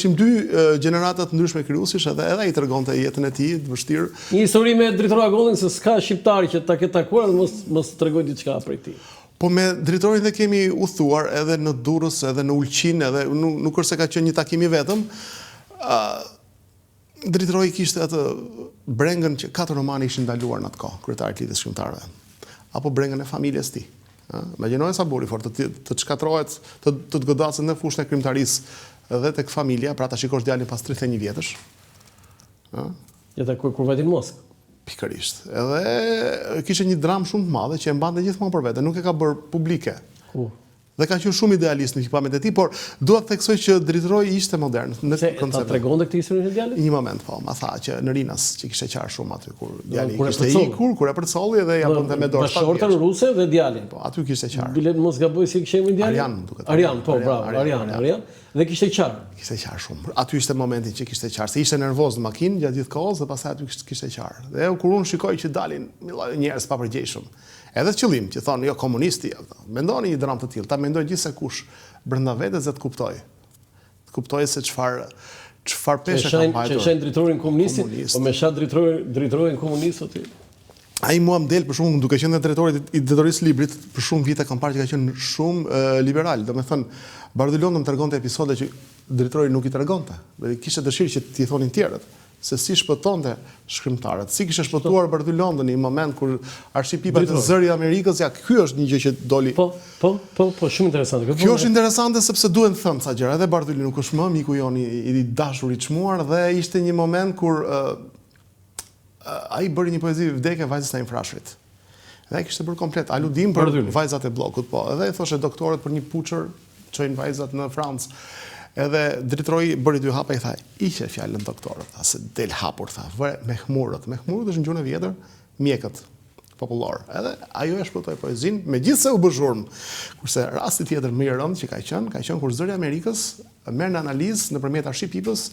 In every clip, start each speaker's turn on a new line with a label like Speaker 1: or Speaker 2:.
Speaker 1: ishim dy gjenerata të ndryshme krijuesish, edhe ai tregonte jetën e tij të vështirë.
Speaker 2: Një histori me drejtor Agollin se s'ka shqiptar që ta ketë takuar dhe mos tregoj diçka prej tij.
Speaker 1: Po me drejtorin dhe kemi udhëtuar edhe në Durrës, edhe në Ulqin, edhe nuk është se ka qenë një takim i vetëm. Drejtori kishte atë brengën që 4 romane ishin ndaluar në atë kohë, kryetari i Lidhjes Shkrimtarëve. Apo brengën e familjes tij. Imagjinoj sa buri fort të çkatrohet, të godaset në fushën e krimtarisë dhe tek familja, pra ta shikosh djalin pas 31 vjetësh.
Speaker 2: Ja takoi kur vajti në Moskë.
Speaker 1: Pikërisht. Edhe kishte një dramë shumë të madhe që e mbante gjithmonë për vete, nuk e ka bërë publike. Dhe ka qenë shumë idealist në pikpamjet e tij, por dua të theksoj që drejtori ishte modern në koncept.
Speaker 2: Ta tregonte këtë historinë e djalit?
Speaker 1: Një moment po, ma tha që në Rinas që kishte qarë shumë aty kur djali kishte ikur, kur e përcolli dhe ja bënte me dorë.
Speaker 2: Bashortën ruse dhe djalin.
Speaker 1: Po, aty kishte qarë.
Speaker 2: Bilet mos gaboj si kishte emrin djalin?
Speaker 1: Arjan, duket.
Speaker 2: Arjan, po, bravo, Arjan. Dhe kishte qarë.
Speaker 1: Kishte qarë shumë. Aty ishte momenti që kishte qarë, se ishte nervoz në makinë gjatë gjithë kohës dhe pastaj aty kishte qarë. Dhe kur unë shikoj që dalin njerëz pa përgjegjshëm. Edhe qëllim që thonë, jo, komunisti, mendoni një dramë të tillë, ta mendoj gjithse kush brenda vetes dhe të kuptoj. Të kuptoj se çfarë peshë ka mbajtur.
Speaker 2: Që shen drejtorin komunistit, po me shat drejtorin komunist aty.
Speaker 1: Ai mua më del për shkakun duke qenë drejtori i drejtorisë librit, për shumë vite kam parë që ka qenë shumë liberal. Domethënë, Bardhylondo më tregonte episode që drejtori nuk i tregonte. Dhe kishte dëshirë që t'i thonin tjerët se si shpëtonte shkrimtarët. Si kishte shpëtuar Bardhylondo në një moment kur arshipipet e zëri i Amerikës, ja ky është një gjë që doli.
Speaker 2: Po, shumë interesante.
Speaker 1: Kjo është interesante sepse duhen të thënë ca gjëra. Edhe Bardhyli nuk është më miku jon i dashur i çmuar dhe ishte një moment kur ai bëri një poezi vdekje vajzës së infrashrit. Dhe ai kishte bërë komplet aludim për vajzat e bllokut, po. Edhe i thoshte doktorët për një puçër çojnë vajzat në Francë. Edhe drejtori bëri 2 hapa i tha, "Hiqe fjalën doktorët, se del hapur tha, mehmurët. Mehmurët është një gjuhë e vjetër, mjekët popullor." Edhe ajo e shpëtoi poezinë, megjithse u bë zhurmë. Kurse rasti tjetër më i rëndë që ka qenë kur zëri i Amerikës merr në analizë nëpërmjet arshipipës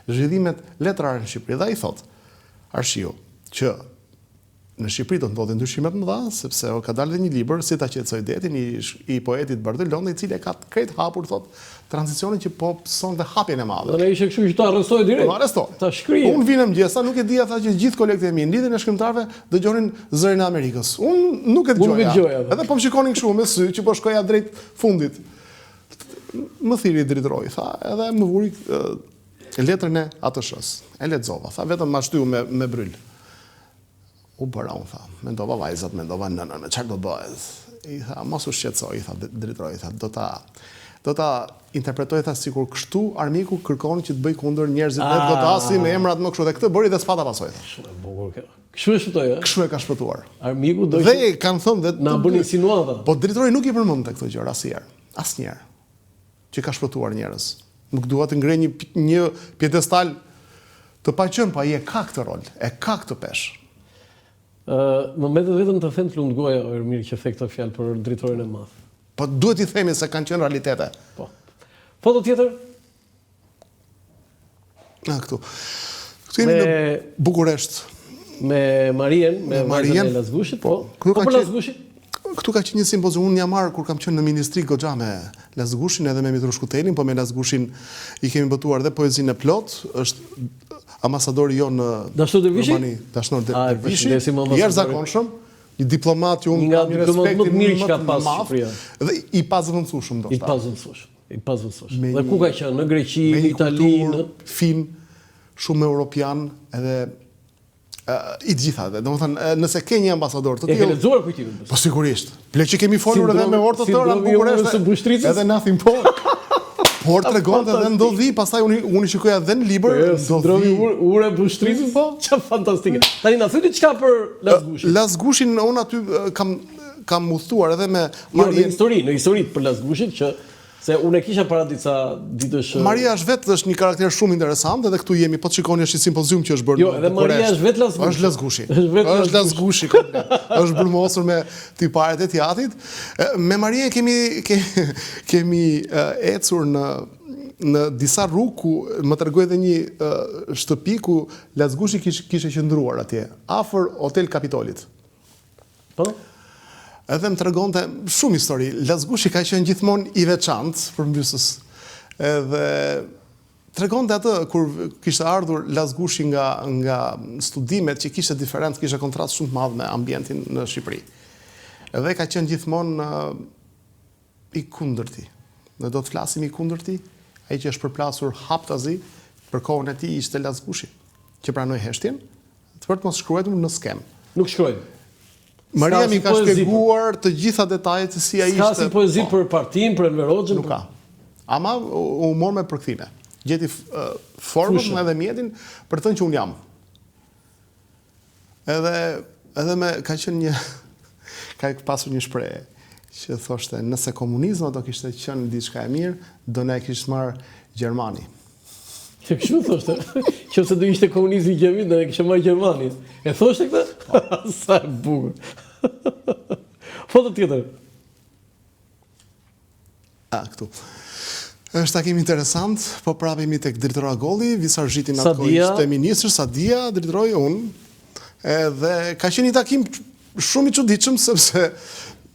Speaker 1: zhvillimet letrare në Shqipëri. Dhe ai thotë, Arshiu, që në Shqipëri do të ndodhin ndryshimet më dha, sepse ka dalë një libër si ta qetësoj detin i poetit Bardhylondo, i cili ka krejt hapur thotë tranzicionin që po sonte hapjen e madhe.
Speaker 2: Dhe ishte kështu që ta arrestoi direkt.
Speaker 1: Po arrestoi.
Speaker 2: Ta shkrije.
Speaker 1: Unë vinë mëngjesa, nuk e dija tha që gjithë kolegët e mi në lidhjen e shkrimtarëve dëgjonin zërin e Amerikës. Unë nuk e dëgjoja. Edhe po më shikonin kështu me sy që po shkoja drejt fundit. Më thiri drejtori, tha, edhe më vuri letrën e ATSH-s. E lexova, tha, vetëm ma shtyu me bryl. U bëra, unë tha, mendova vajzat, mendova nënën, çfarë do bëhet? I tha, mos u shqetësoj, i tha drejtori, tha, do ta interpretoj tha sikur kështu armiku kërkon që të bëj kundër njerëzit të godasin me emrat më kështu dhe këtë bëri dhe s'pata pasoj.
Speaker 2: Shumë e bukur kjo. Kështu e shpëtoi, ë?
Speaker 1: Kështu e ka shpëtuar.
Speaker 2: Armiku do
Speaker 1: dhe kanë thënë dhe
Speaker 2: na bën insinuata.
Speaker 1: Po drejtori nuk i përmendte këtë gjë asnjëherë. Asnjëherë. Që ka shpëtuar njerëz. Nuk dua të ngrej një piedestal të paqen, po ai e ka këtë rol, e ka këtë peshë.
Speaker 2: Më mbetet vetëm të them të lundgoja Ermir që the këtë fjalë për drejtorin e madh.
Speaker 1: Po duhet i themi se kanë qenë realitete.
Speaker 2: Po. Foto tjetër?
Speaker 1: Këtu. Këtu jemi në Bukuresht.
Speaker 2: Me Marien, me Marien e Lazgushit, po. Po për Lazgushit?
Speaker 1: Këtu ka qenë një simpozium, unë jam marrë kur kam qenë në ministri goxha me Lazgushin edhe me Mitrush Kutelin, po me Lazgushin i kemi botuar dhe poezinë e plot, është ambasadori jo në Romani, Dashnor Dervishi, i jashtëzakonshëm, një diplomat që unë kam një respekt
Speaker 2: më të mirë që ka pas Shqipëria.
Speaker 1: Dhe i pazëvendësueshëm ndoshta.
Speaker 2: I pazëvendësueshëm. Dhe ku ka qenë? Në Greqi, në Itali, në
Speaker 1: fin shumë europian edhe i gjitha. Domethënë, nëse ke një ambasador të tillë.
Speaker 2: E ke lexuar kujtimin?
Speaker 1: Po sigurisht. Ple që kemi folur edhe me orë të tëra në Bukuresht. Edhe nothing po. Por tregonte edhe ndodhi, pastaj unë shikoja edhe në libër,
Speaker 2: ndodhi ure Bushtricës, po, çfarë fantastike. Tani na thyeni çka për Lazgushin?
Speaker 1: Lazgushin unë aty kam udhëtuar edhe me
Speaker 2: Marien. Në histori për Lazgushin që se unë e kisha para ditësh.
Speaker 1: Maria është vetë është një karakter shumë interesant, edhe këtu jemi, po të shikoni është një simpozium që është bërë.
Speaker 2: Jo, edhe Maria është vetë Lazgushi.
Speaker 1: Është Lazgushi. Është Lazgushi komplet. Është brumosur me tiparet e teatrit. Me Maria kemi ecur në disa rrugë ku më tregoi edhe një shtëpi ku Lazgushi kishte qëndruar atje, afër Hotel Kapitolit.
Speaker 2: Po?
Speaker 1: Edhe më tregonte shumë histori. Lazgushi ka qenë gjithmonë i veçantë përmbysës. Edhe tregonte atë kur kishte ardhur Lazgushi nga studimet që kishte diferencë, kishte kontratë shumë të madhe me ambientin në Shqipëri. Edhe ka qenë gjithmonë i kundërti. Ne do të flasim i kundërti, ai që është përplasur haptazi për kohën e tij ishte Lazgushi, që pranoi heshtjen, për të mos shkruar në skem.
Speaker 2: Nuk shkruaj.
Speaker 1: Maria mi ka shpjeguar të gjitha detajet se si ai ishte.
Speaker 2: Ka si poezi për partinë, për Enver Hoxhën.
Speaker 1: Nuk ka. Ama u mor me përkthime. Gjeti formën edhe mjetin për të thënë që un jam. Edhe ka qenë një ka pasur një shprehje që thoshte nëse komunizmi do kishte qenë diçka e mirë, do na e kishte marrë Gjermani.
Speaker 2: Që kështu thoshte. Qofse do ishte komunizmi i gjemit, do e kishte marrë Gjermani. E thoshte këtë? Sa e bukur. Foto tjetër.
Speaker 1: Këtu. Është takim interesant, po prapemi tek drejtori Agolli, Visargjiti në atë kohë ishte ministër, Sadia drejtoroi unë. Edhe ka qenë një takim shumë i çuditshëm sepse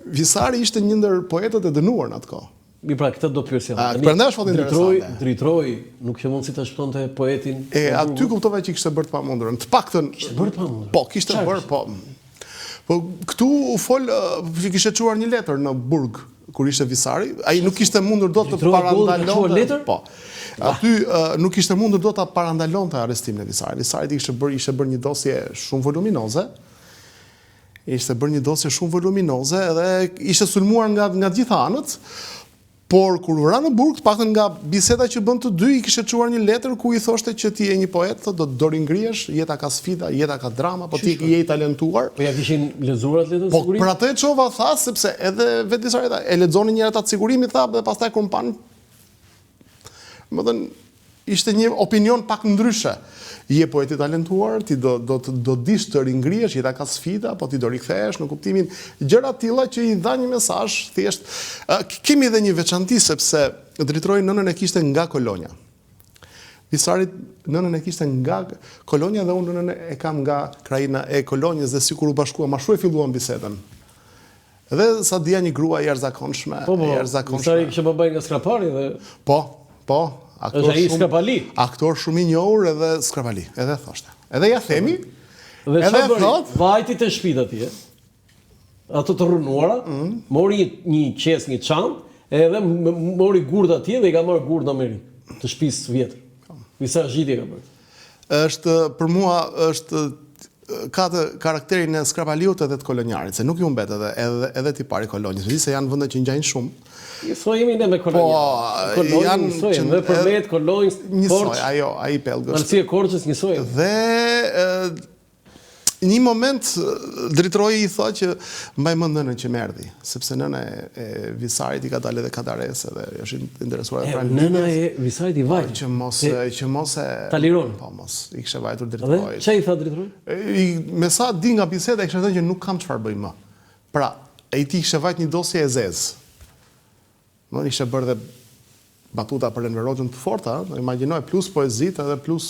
Speaker 1: Visari ishte një ndër poetët e dënuar në atë kohë.
Speaker 2: Mi pra, këtë do pyesja.
Speaker 1: Prandaj është foto interesante.
Speaker 2: Drejtori nuk ke mundësi ta shtonte poetin.
Speaker 1: Aty kuptova që kishte bërë të pamundurën. Të paktën
Speaker 2: kishte bërë të pamundur.
Speaker 1: Po, kishte bërë, po. Po këtu u fol kishte çuar një letër në burg kur ishte Visari, ai nuk kishte mundur dot të parandalonte. Po. Aty nuk kishte mundur dot ta parandalonte arrestimin e Visarit. Visari ishte bërë një dosje shumë voluminoze. Ishte bërë një dosje shumë voluminoze edhe ishte sulmuar nga gjitha anët. Por kur u ra në burg, të paktën nga biseda që bën të dy, i kishte çuar një letër ku i thoshte që ti je një poet, thotë do ringrihesh, jeta ka sfida, jeta ka drama, po ti je i talentuar.
Speaker 2: Po ja kishin lexuar atë letër sigurisht.
Speaker 1: Po për atë e çova tha sepse edhe vetë Visari e lexoni një herë atë sigurimit tha dhe pastaj kur mban ishte një opinion pak ndryshe. Je poet i talentuar, ti do dish të ringrihesh, jeta ka sfida, po ti do rikthehesh në kuptimin gjëra të tilla që i dha një mesazh thjesht. Kemi edhe një veçanti sepse drejtori nënën e kishte nga Kolonja. Visarit nënën e kishte nga Kolonja dhe unë nënën e kam nga krajina e Kolonjës dhe sikur u bashkuam, ashtu e filluam bisedën. Dhe Sadia një grua e jashtëzakonshme,
Speaker 2: Visari kishte babai nga Skrapari dhe
Speaker 1: Po.
Speaker 2: Aktor
Speaker 1: shumë i njohur edhe Skrapali, edhe thoshte. Edhe ja themi,
Speaker 2: dhe edhe thot, vajti të shtëpit atje. Ato të rrënuara, mori një qes, një çantë, edhe mori gurd atje dhe i ka marrë gurd në Amerikë, të shtëpisë vjetër. Visargjiti ka bërë.
Speaker 1: Është për mua ka të karakterin e Skrapaliut edhe të kolonjarit, se nuk ju mbet edhe tipari kolonjës, se janë vende që ngjajnë shumë.
Speaker 2: Njësoj jemi ne me kolonja. Kolonja njësoj, dhe përmet, kolonjës,
Speaker 1: Korç. Ai pelgës.
Speaker 2: Arsi e Korçës njësoj.
Speaker 1: Dhe një moment drejtori i tha që mbaj mend nënën që më erdhi, sepse nëna e Visarit i ka dalë edhe kadares dhe është interesuar
Speaker 2: pra nëna e Visarit i vajt.
Speaker 1: Që mos e
Speaker 2: ta liron.
Speaker 1: Po mos, i kishte vajtur drejtori.
Speaker 2: Dhe çfarë i tha drejtori?
Speaker 1: Me sa di nga biseda kishte thënë që nuk kam çfarë bëj më. Pra, ai ti kishte vajt një dosje e zezë. Në ishte bërë dhe batuta për Enver Hoxhën të forta, imagjinoj plus poezit edhe plus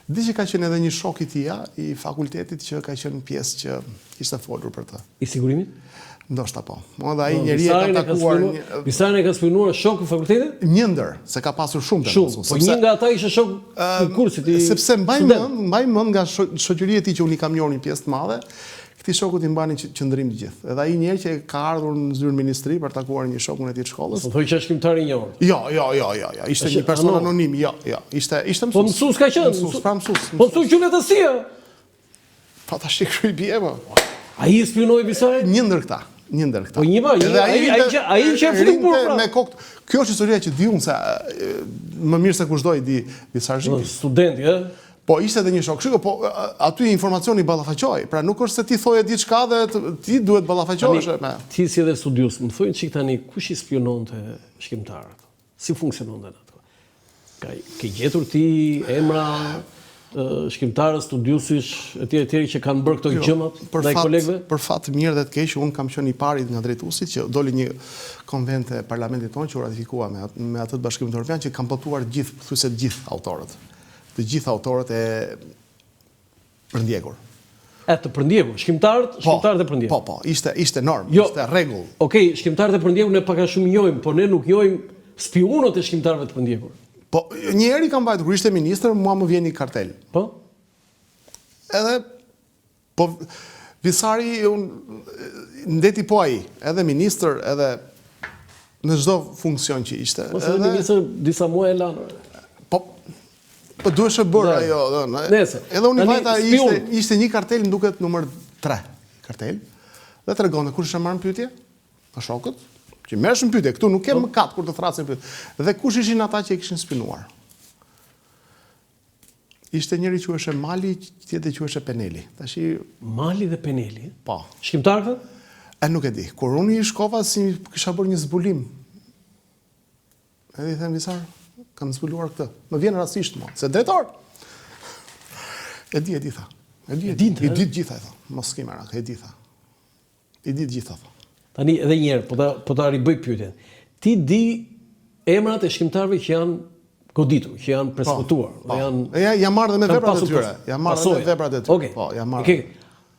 Speaker 1: di që ka qenë edhe një shok i tija i fakultetit që ka qenë pjesë që ishte folur për të.
Speaker 2: I sigurimit?
Speaker 1: Ndoshta po. Dhe ai njeri e ka takuar
Speaker 2: Visarin e ka spionuar shoku i fakultetit?
Speaker 1: Një ndër, se ka pasur shumë.
Speaker 2: Po një nga ata ishte shok i kursit i
Speaker 1: sepse mbaj mend nga shoqëria e tij që unë i kam njohur një pjesë të madhe. Këti shokut i mbani qëndrim të gjithë. Edhe ai njerë që ka ardhur në zyrë ministri për takuar një shokun e tij të shkollës.
Speaker 2: Po thoj që është shkrimtar i njohur.
Speaker 1: Jo. Ishte një person anonim. Jo. Ishte mësues.
Speaker 2: Po mësues ka qenë.
Speaker 1: Mësues.
Speaker 2: Po mësues gjuletësia.
Speaker 1: Po tash i bie po.
Speaker 2: Ai i spionoi Visarin?
Speaker 1: Një ndër këta. Po
Speaker 2: ai që e futi burr.
Speaker 1: Me kokë. Kjo është historia që di unë se më mirë se kushdo i di Visargjiti.
Speaker 2: Studenti, ë?
Speaker 1: Po ishte edhe një shok. Shiko, po aty informacioni ballafaqoi. Pra nuk është se ti thoje diçka dhe ti duhet ballafaqohesh me.
Speaker 2: Ti si edhe studios, më thojnë çik tani kush i spiononte shkrimtarët? Si funksiononte ato? Ke gjetur ti emra shkrimtarë, studiusish, etj që kanë bërë këto gjëmat ndaj kolegëve?
Speaker 1: Për fat të mirë dhe të keq, unë kam qenë i pari nga drejtuesit që doli një konvent e parlamentit tonë që u ratifikua me atë të Bashkimit Evropian që kanë botuar pothuajse të gjithë autorët. Të gjithë autorët e përndjekur.
Speaker 2: Të përndjekur, shkrimtarët e përndjekur.
Speaker 1: Po, ishte normë, ishte rregull.
Speaker 2: Okej, shkrimtarët e përndjekur ne pak a shumë njohim, por ne nuk njohim spionët e shkrimtarëve të përndjekur.
Speaker 1: Po, një herë i kam mbajtur, kur ishte ministër, mua më vjen një kartel.
Speaker 2: Po?
Speaker 1: Edhe, po, Visari, ndeti po ai, edhe ministër, edhe në çdo funksion që ishte.
Speaker 2: Ose edhe ministër disa muaj e lanë.
Speaker 1: Po duheshë bërë ajo.
Speaker 2: Nese.
Speaker 1: Edhe unë i vajta ishte një kartel, më duket numër 3 kartel, dhe tregonte kush ishte marrë në pyetje, pa shokët, që merresh në pyetje, këtu nuk ke mëkat kur të thrasin pyetje. Dhe kush ishin ata që e kishin spinuar? Ishte njëri quheshe Mali, tjetri quheshe Peneli. Tashi
Speaker 2: Mali dhe Peneli?
Speaker 1: Po.
Speaker 2: Shqiptar këtë?
Speaker 1: Nuk e di. Kur unë i shkova, si kisha bërë një zbulim. Edhe i them Visar, kam zbuluar këtë. Më vjen rastisht mua, se drejtor. E di tha. I di gjitha, e tha. Mos ke merak, e di tha. I di gjitha, tha.
Speaker 2: Tani edhe një herë, po ta ribëj pyetjen. Ti di emrat e shkrimtarëve që janë goditur, që janë persekutuar,
Speaker 1: janë marrë dhe me veprat e tyre.
Speaker 2: Janë marrë dhe me veprat e tyre.
Speaker 1: Po, janë marrë.